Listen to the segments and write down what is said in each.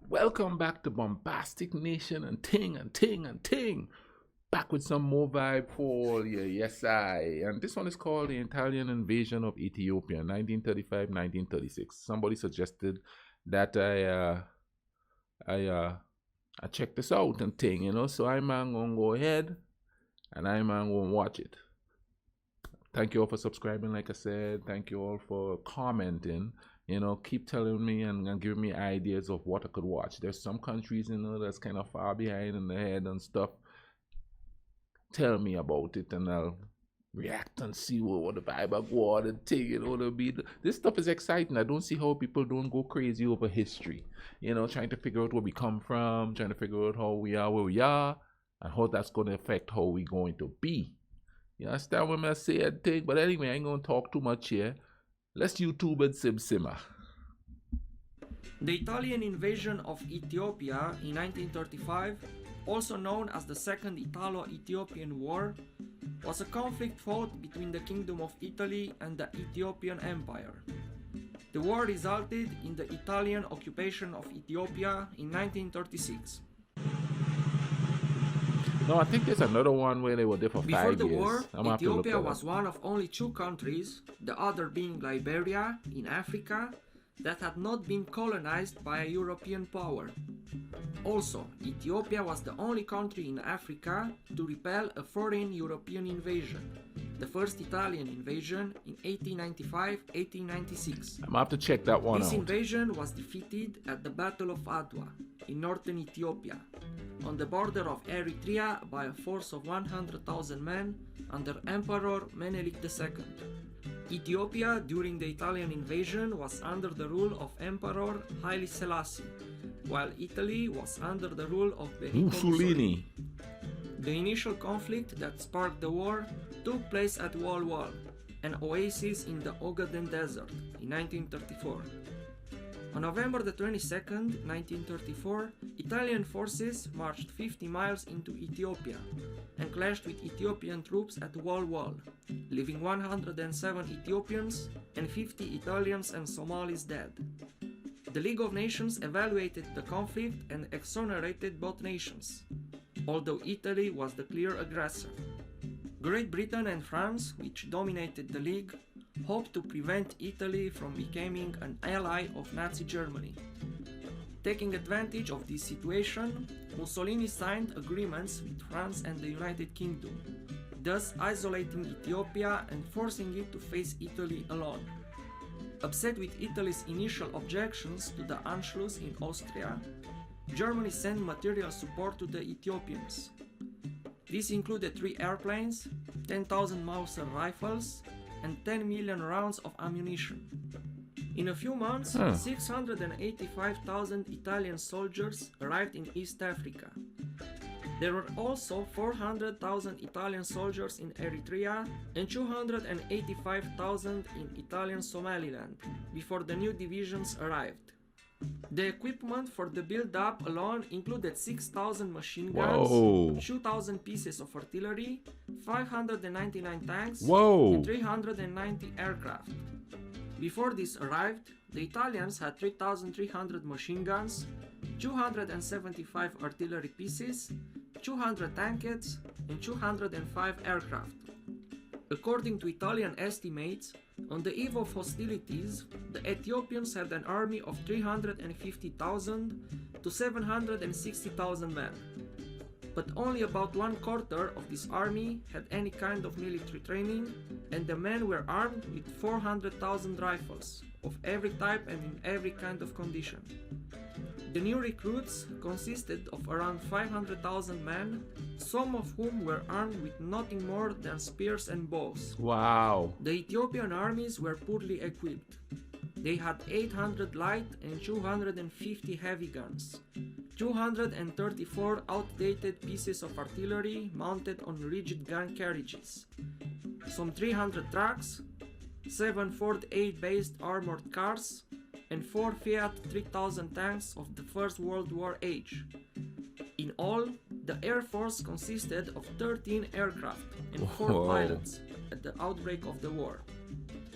Welcome back to Bombastic Nation and Ting and Ting and Ting. Back with some more vibe for you. Yes, I. And this one is called The Italian Invasion of Ethiopia, 1935-1936. Somebody suggested that I check this out and Ting, so I'm going to go ahead and I'm going to watch it. Thank you all for subscribing, like I said. Thank you all for commenting. Keep telling me and giving me ideas of what I could watch. There's some countries, that's kind of far behind in the head and stuff. Tell me about it and I'll react and see what the vibe of what and thing, this stuff is exciting. I don't see how people don't go crazy over history. Trying to figure out where we come from, trying to figure out how we are where we are, and how that's going to affect how we're going to be. You understand what I say and thing? But anyway, I ain't gonna talk too much here. Let's YouTube and simmer. The Italian invasion of Ethiopia in 1935, also known as the Second Italo-Ethiopian War, was a conflict fought between the Kingdom of Italy and the Ethiopian Empire. The war resulted in the Italian occupation of Ethiopia in 1936. No, I think there's another one where they were there for 5 years. Before the war, Ethiopia was one of only two countries, the other being Liberia in Africa, that had not been colonized by a European power. Also, Ethiopia was the only country in Africa to repel a foreign European invasion, the first Italian invasion in 1895-1896. I'm gonna have to check that one out. This invasion was defeated at the Battle of Adwa in northern Ethiopia, on the border of Eritrea by a force of 100,000 men under Emperor Menelik II. Ethiopia during the Italian invasion was under the rule of Emperor Haile Selassie, while Italy was under the rule of Benito Mussolini. The initial conflict that sparked the war took place at Wal Wal, an oasis in the Ogaden Desert, in 1934. On November the 22nd, 1934, Italian forces marched 50 miles into Ethiopia and clashed with Ethiopian troops at Wal Wal, leaving 107 Ethiopians and 50 Italians and Somalis dead. The League of Nations evaluated the conflict and exonerated both nations, although Italy was the clear aggressor. Great Britain and France, which dominated the League, hoped to prevent Italy from becoming an ally of Nazi Germany. Taking advantage of this situation, Mussolini signed agreements with France and the United Kingdom, thus isolating Ethiopia and forcing it to face Italy alone. Upset with Italy's initial objections to the Anschluss in Austria, Germany sent material support to the Ethiopians. This included 3 airplanes, 10,000 Mauser rifles, and 10 million rounds of ammunition. In a few months, 685,000 Italian soldiers arrived in East Africa. There were also 400,000 Italian soldiers in Eritrea and 285,000 in Italian Somaliland before the new divisions arrived. The equipment for the build-up alone included 6,000 machine guns, 2,000 pieces of artillery, 599 tanks, and 390 aircraft. Before this arrived, the Italians had 3,300 machine guns, 275 artillery pieces, 200 tanks, and 205 aircraft. According to Italian estimates, on the eve of hostilities, the Ethiopians had an army of 350,000 to 760,000 men. But only about 1/4 of this army had any kind of military training, and the men were armed with 400,000 rifles, of every type and in every kind of condition. The new recruits consisted of around 500,000 men, some of whom were armed with nothing more than spears and bows. Wow! The Ethiopian armies were poorly equipped. They had 800 light and 250 heavy guns, 234 outdated pieces of artillery mounted on rigid gun carriages, some 300 trucks, 7 Ford 8-based armored cars, and 4 Fiat 3000 tanks of the First World War age. In all, the Air Force consisted of 13 aircraft and 4 pilots at the outbreak of the war.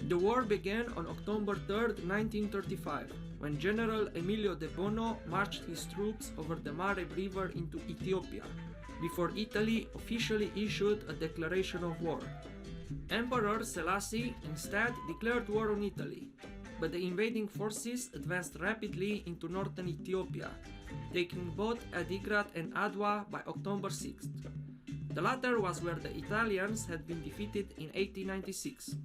The war began on October 3, 1935, when General Emilio de Bono marched his troops over the Mare River into Ethiopia, before Italy officially issued a declaration of war. Emperor Selassie instead declared war on Italy, but the invading forces advanced rapidly into northern Ethiopia, taking both Adigrat and Adwa by October 6th. The latter was where the Italians had been defeated in 1896.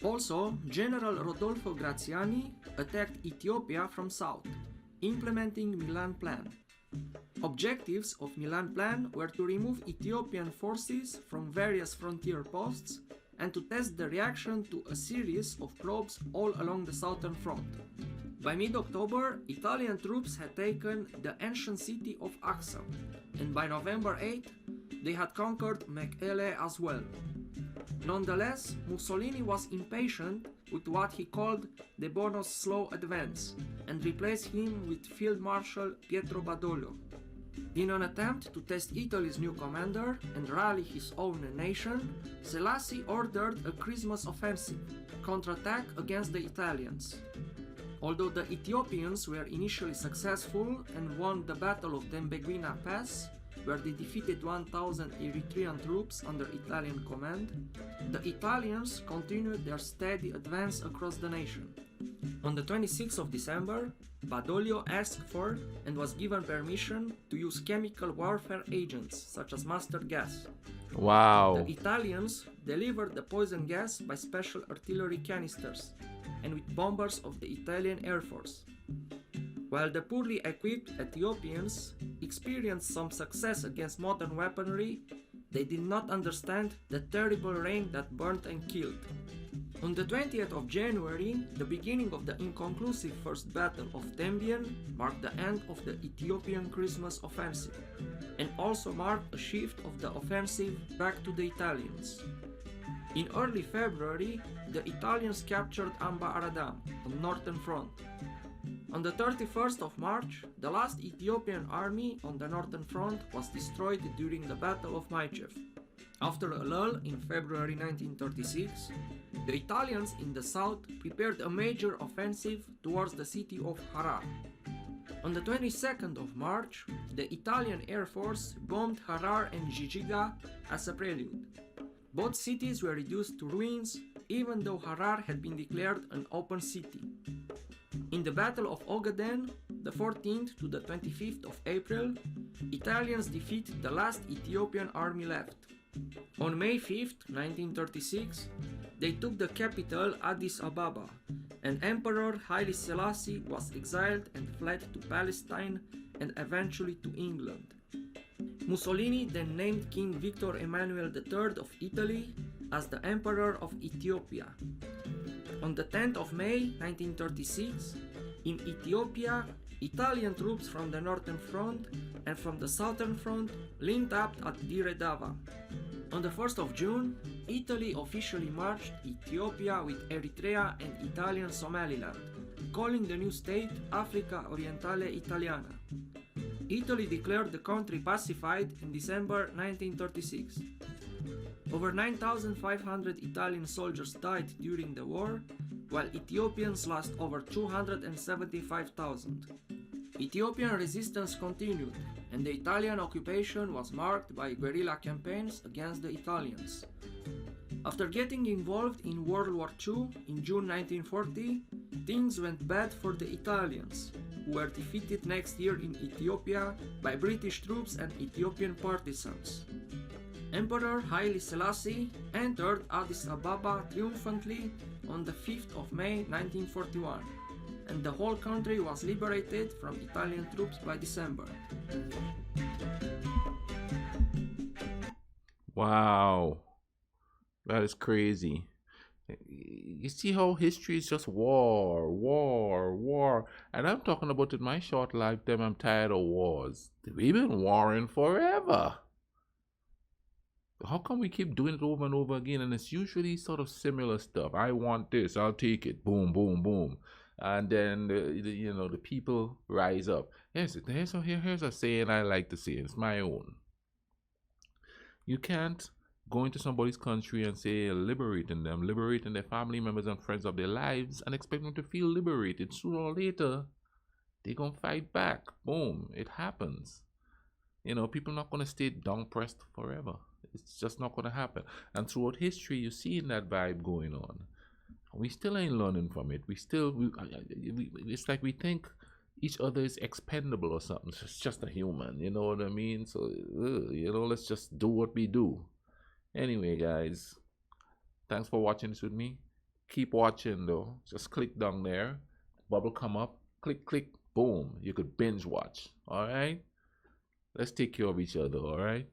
Also, General Rodolfo Graziani attacked Ethiopia from south, implementing Milan Plan. Objectives of Milan Plan were to remove Ethiopian forces from various frontier posts and to test the reaction to a series of probes all along the southern front. By mid-October, Italian troops had taken the ancient city of Axum, and by November 8, they had conquered Mekele as well. Nonetheless, Mussolini was impatient with what he called De Bono's slow advance, and replaced him with Field Marshal Pietro Badoglio. In an attempt to test Italy's new commander and rally his own nation, Selassie ordered a Christmas offensive, counterattack against the Italians. Although the Ethiopians were initially successful and won the Battle of Dembeguina Pass, where they defeated 1,000 Eritrean troops under Italian command, the Italians continued their steady advance across the nation. On the 26th of December, Badoglio asked for and was given permission to use chemical warfare agents such as mustard gas. Wow. The Italians delivered the poison gas by special artillery canisters and with bombers of the Italian Air Force. While the poorly equipped Ethiopians experienced some success against modern weaponry, they did not understand the terrible rain that burned and killed. On the 20th of January, the beginning of the inconclusive First Battle of Tembien marked the end of the Ethiopian Christmas offensive, and also marked a shift of the offensive back to the Italians. In early February, the Italians captured Amba Aradam on the northern front. On the 31st of March, the last Ethiopian army on the northern front was destroyed during the Battle of Maichev. After a lull in February 1936, the Italians in the south prepared a major offensive towards the city of Harar. On the 22nd of March, the Italian Air Force bombed Harar and Jijiga as a prelude. Both cities were reduced to ruins, even though Harar had been declared an open city. In the Battle of Ogaden, the 14th to the 25th of April, Italians defeated the last Ethiopian army left. On May 5th, 1936, they took the capital Addis Ababa, and Emperor Haile Selassie was exiled and fled to Palestine and eventually to England. Mussolini then named King Victor Emmanuel III of Italy as the Emperor of Ethiopia. On the 10th of May 1936, in Ethiopia, Italian troops from the northern front and from the southern front linked up at Dire Dawa. On the 1st of June, Italy officially merged Ethiopia with Eritrea and Italian Somaliland, calling the new state Africa Orientale Italiana. Italy declared the country pacified in December 1936. Over 9,500 Italian soldiers died during the war, while Ethiopians lost over 275,000. Ethiopian resistance continued, and the Italian occupation was marked by guerrilla campaigns against the Italians. After getting involved in World War II in June 1940, things went bad for the Italians, who were defeated next year in Ethiopia by British troops and Ethiopian partisans. Emperor Haile Selassie entered Addis Ababa triumphantly on the 5th of May 1941, and the whole country was liberated from Italian troops by December. Wow. That is crazy. You see how history is just war, war, war. And I'm talking about in my short lifetime, I'm tired of wars. We've been warring forever. How come we keep doing it over and over again? And it's usually sort of similar stuff. I want this, I'll take it. Boom, boom, boom. And then, the people rise up. Here's a saying I like to say. It's my own. You can't going to somebody's country and say liberating them, liberating their family members and friends of their lives, and expect them to feel liberated. Sooner or later, they're gonna fight back. Boom, it happens. You know, people not gonna stay down pressed forever. It's just not gonna happen. And throughout history, you're seeing that vibe going on. We still ain't learning from it. It's like we think each other is expendable or something. It's just a human, you know what I mean? So, let's just do what we do. Anyway, guys, thanks for watching this with me. Keep watching though. Just click down there, bubble come up, click, boom. You could binge watch. All right. Let's take care of each other. All right.